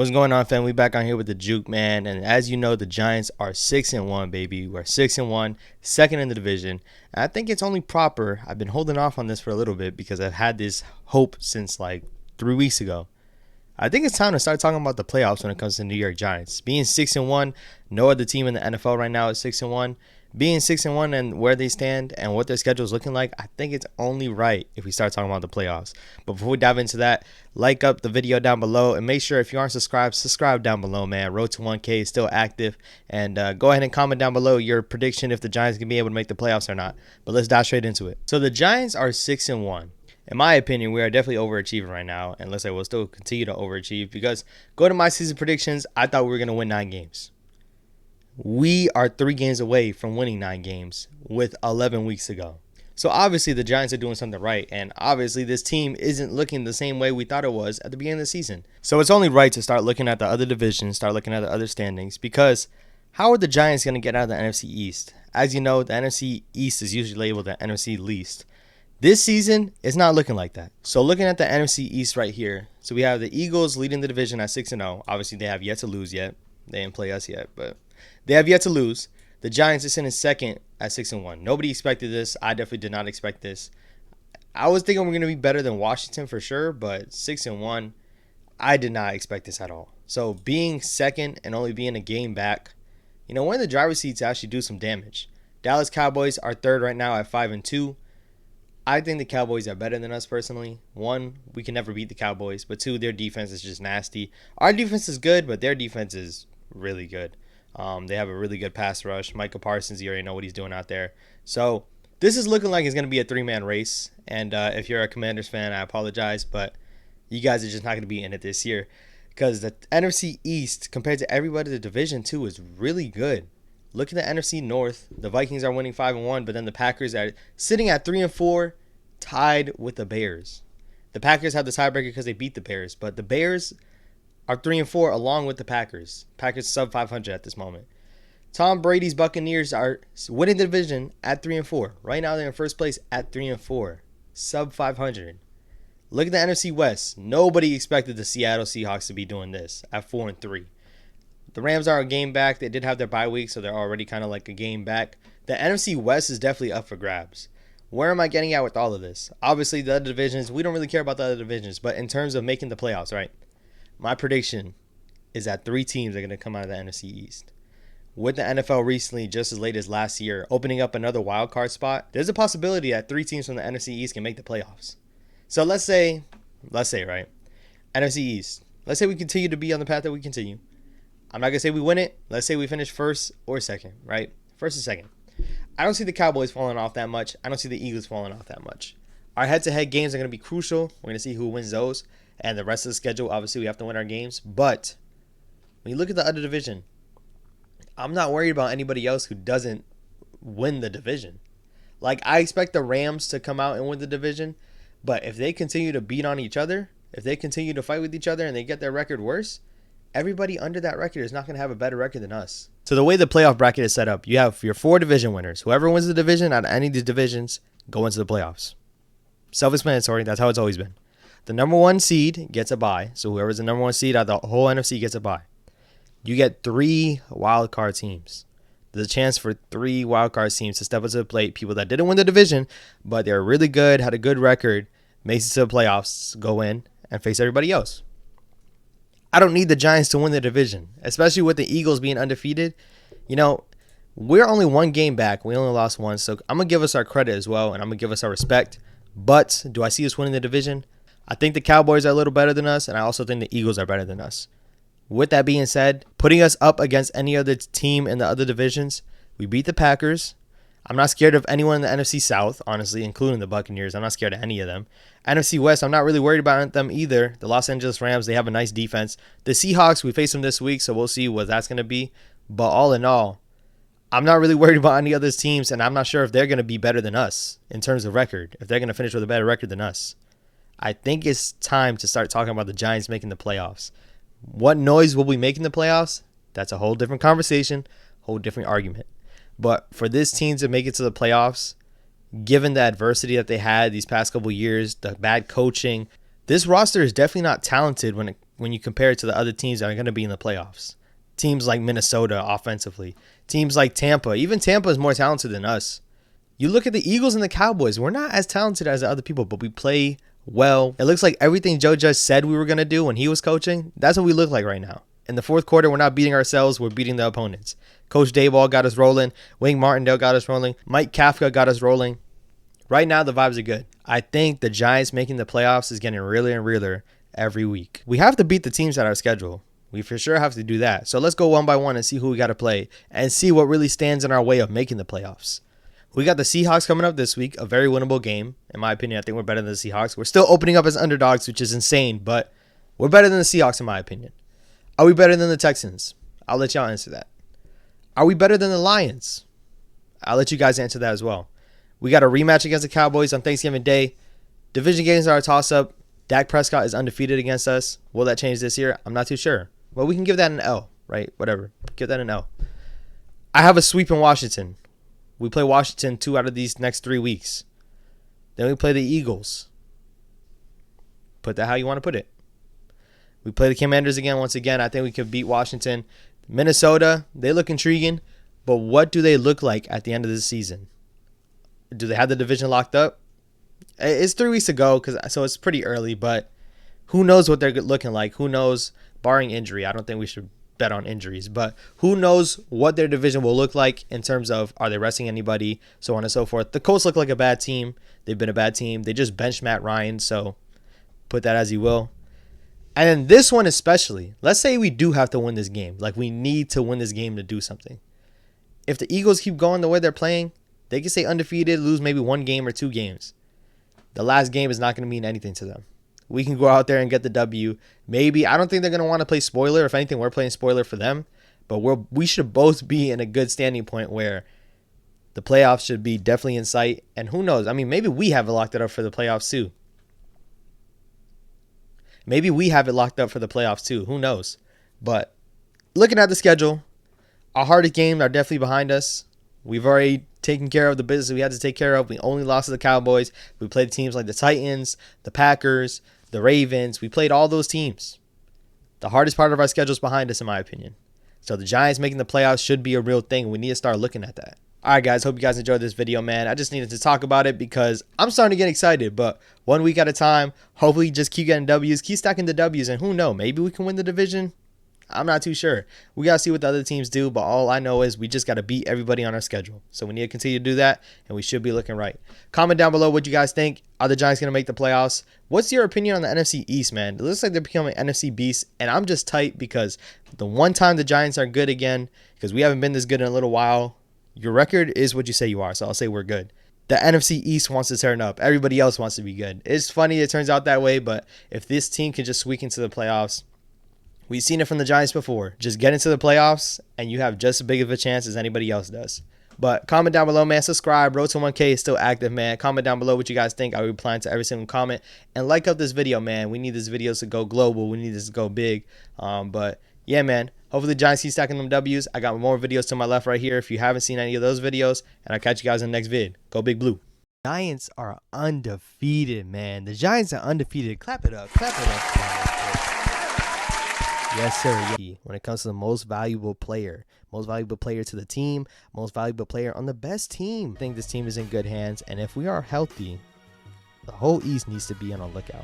What's going on, fam? We back on here with the Juke, man. And as you know, the Giants are 6-1, baby. We're 6-1, second in the division. And I think it's only proper. I've been holding off on this for a little bit because I've had this hope since like 3 weeks ago. I think it's time to start talking about the playoffs when it comes to the New York Giants. Being 6-1, no other team in the NFL right now is 6-1. Being 6-1 and where they stand and what their schedule is looking like, I think it's only right if we start talking about the playoffs. But before we dive into that, like up the video down below and make sure if you aren't subscribed, subscribe down below, man. Road to 1K is still active. And go ahead and comment down below your prediction if the Giants can be able to make the playoffs or not. But let's dive straight into it. So the Giants are 6-1. In my opinion, we are definitely overachieving right now, and let's say we'll still continue to overachieve because go to my season predictions, I thought we were going to win 9 games. We are 3 games away from winning 9 games with 11 weeks to go. So obviously the Giants are doing something right, and obviously this team isn't looking the same way we thought it was at the beginning of the season. So it's only right to start looking at the other divisions, start looking at the other standings, because how are the Giants going to get out of the NFC East? As you know, the NFC East is usually labeled the NFC least. This season, it's not looking like that. So looking at the NFC East right here, so we have the Eagles leading the division at 6-0. Obviously, they have yet to lose yet. They didn't play us yet, but they have yet to lose. The Giants are sitting second at 6-1. Nobody expected this. I definitely did not expect this. I was thinking we're going to be better than Washington for sure, but 6-1, I did not expect this at all. So being second and only being a game back, we're in the driver's seat to actually do some damage. Dallas Cowboys are third right now at 5-2. I think the Cowboys are better than us personally. 1, we can never beat the Cowboys, but 2, their defense is just nasty. Our defense is good, but their defense is really good. They have a really good pass rush. Micah Parsons, you already know what he's doing out there. So this is looking like it's going to be a 3-man race. And if you're a Commanders fan, I apologize, but you guys are just not going to be in it this year because the NFC East, compared to everybody in the division, too, is really good. Look at the NFC North. The Vikings are winning 5-1, but then the Packers are sitting at 3-4, tied with the Bears. The Packers have the tiebreaker because they beat the Bears, but the Bears are 3-4 along with the Packers. Packers sub 500 at this moment. Tom Brady's Buccaneers are winning the division at 3-4. Right now they're in first place at 3-4, sub 500. Look at the NFC West. Nobody expected the Seattle Seahawks to be doing this at 4-3. The Rams are a game back. They did have their bye week, so they're already kind of like a game back. The NFC West is definitely up for grabs. Where am I getting at with all of this? Obviously, the other divisions, we don't really care about the other divisions, but in terms of making the playoffs, right? My prediction is that 3 teams are going to come out of the NFC East. With the NFL recently, just as late as last year, opening up another wild card spot, there's a possibility that 3 teams from the NFC East can make the playoffs. So let's say, right? NFC East. Let's say we continue to be on the path that we continue. I'm not going to say we win it. Let's say we finish first or second, right? First or second. I don't see the Cowboys falling off that much. I don't see the Eagles falling off that much. Our head-to-head games are going to be crucial. We're going to see who wins those. And the rest of the schedule, obviously, we have to win our games. But when you look at the other division, I'm not worried about anybody else who doesn't win the division. Like, I expect the Rams to come out and win the division. But if they continue to beat on each other, if they continue to fight with each other and they get their record worse, everybody under that record is not going to have a better record than us. So the way the playoff bracket is set up, you have your 4 division winners. Whoever wins the division out of any of the divisions go into the playoffs. Self-explanatory. That's how it's always been. The number 1 seed gets a bye. So whoever's the number 1 seed out of the whole NFC gets a bye. You get 3 wild card teams. There's a chance for 3 wild card teams to step up to the plate. People that didn't win the division, but they're really good, had a good record, makes it to the playoffs, go in and face everybody else. I don't need the Giants to win the division, especially with the Eagles being undefeated. We're only 1 game back. We only lost 1. So I'm going to give us our credit as well, and I'm going to give us our respect. But do I see us winning the division? I think the Cowboys are a little better than us, and I also think the Eagles are better than us. With that being said, putting us up against any other team in the other divisions, we beat the Packers. I'm not scared of anyone in the NFC South, honestly, including the Buccaneers. I'm not scared of any of them. NFC West, I'm not really worried about them either. The Los Angeles Rams, they have a nice defense. The Seahawks, we face them this week, so we'll see what that's going to be. But all in all, I'm not really worried about any other teams, and I'm not sure if they're going to be better than us in terms of record, if they're going to finish with a better record than us. I think it's time to start talking about the Giants making the playoffs. What noise will we make in the playoffs? That's a whole different conversation, whole different argument. But for this team to make it to the playoffs, given the adversity that they had these past couple years, the bad coaching, this roster is definitely not talented when when you compare it to the other teams that are going to be in the playoffs. Teams like Minnesota offensively, teams like Tampa. Even Tampa is more talented than us. You look at the Eagles and the Cowboys. We're not as talented as the other people, but we play well. It looks like everything Joe Judge said we were going to do when he was coaching, that's what we look like right now. In the fourth quarter, we're not beating ourselves. We're beating the opponents. Coach Dayball got us rolling. Wink Martindale got us rolling. Mike Kafka got us rolling. Right now, the vibes are good. I think the Giants making the playoffs is getting realer and realer every week. We have to beat the teams at our schedule. We for sure have to do that. So let's go one by one and see who we got to play and see what really stands in our way of making the playoffs. We got the Seahawks coming up this week, a very winnable game. In my opinion, I think we're better than the Seahawks. We're still opening up as underdogs, which is insane, but we're better than the Seahawks in my opinion. Are we better than the Texans? I'll let y'all answer that. Are we better than the Lions? I'll let you guys answer that as well. We got a rematch against the Cowboys on Thanksgiving Day. Division games are a toss-up. Dak Prescott is undefeated against us. Will that change this year? I'm not too sure. Well, we can give that an L, right? Whatever. Give that an L. I have a sweep in Washington. We play Washington 2 out of these next 3 weeks. Then we play the Eagles. Put that how you want to put it. We play the Commanders again. Once again, I think we could beat Washington. Minnesota, they look intriguing. But what do they look like at the end of the season? Do they have the division locked up? It's 3 weeks ago, so it's pretty early. But who knows what they're looking like? Who knows, barring injury? I don't think we should bet on injuries. But who knows what their division will look like in terms of, are they resting anybody, so on and so forth. The Colts look like a bad team. They've been a bad team. They just benched Matt Ryan, so put that as you will. And then this one especially, let's say we do have to win this game. Like, we need to win this game to do something. If the Eagles keep going the way they're playing, they can stay undefeated, lose maybe 1 game or 2 games. The last game is not going to mean anything to them. We can go out there and get the W. Maybe, I don't think they're going to want to play spoiler. If anything, we're playing spoiler for them. But we should both be in a good standing point where the playoffs should be definitely in sight. And who knows? I mean, maybe we have it locked up for the playoffs too. Maybe we have it locked up for the playoffs too. Who knows? But looking at the schedule, our hardest games are definitely behind us. We've already taken care of the business we had to take care of. We only lost to the Cowboys. We played teams like the Titans, the Packers, the Ravens. We played all those teams. The hardest part of our schedule is behind us, in my opinion. So the Giants making the playoffs should be a real thing. We need to start looking at that. All right, guys. Hope you guys enjoyed this video, man. I just needed to talk about it because I'm starting to get excited. But 1 week at a time, hopefully just keep getting W's, keep stacking the W's. And who knows, maybe we can win the division. I'm not too sure. We got to see what the other teams do. But all I know is we just got to beat everybody on our schedule. So we need to continue to do that. And we should be looking right. Comment down below what you guys think. Are the Giants going to make the playoffs? What's your opinion on the NFC East, man? It looks like they're becoming NFC beasts. And I'm just tight because the one time the Giants are good again, because we haven't been this good in a little while, your record is what you say you are, so I'll say we're good. The NFC East wants to turn up. Everybody else wants to be good. It's funny it turns out that way, but if this team can just squeak into the playoffs, we've seen it from the Giants before. Just get into the playoffs, and you have just as big of a chance as anybody else does. But comment down below, man. Subscribe. Road to 1K is still active, man. Comment down below what you guys think. I'll be replying to every single comment. And like up this video, man. We need this video to go global. We need this to go big. But yeah, man. Hopefully the Giants keep stacking them W's. I got more videos to my left right here if you haven't seen any of those videos. And I'll catch you guys in the next vid. Go Big Blue. Giants are undefeated, man. The Giants are undefeated. Clap it up. Clap it up. Yes, sir. When it comes to the most valuable player to the team, most valuable player on the best team. I think this team is in good hands. And if we are healthy, the whole East needs to be on a lookout.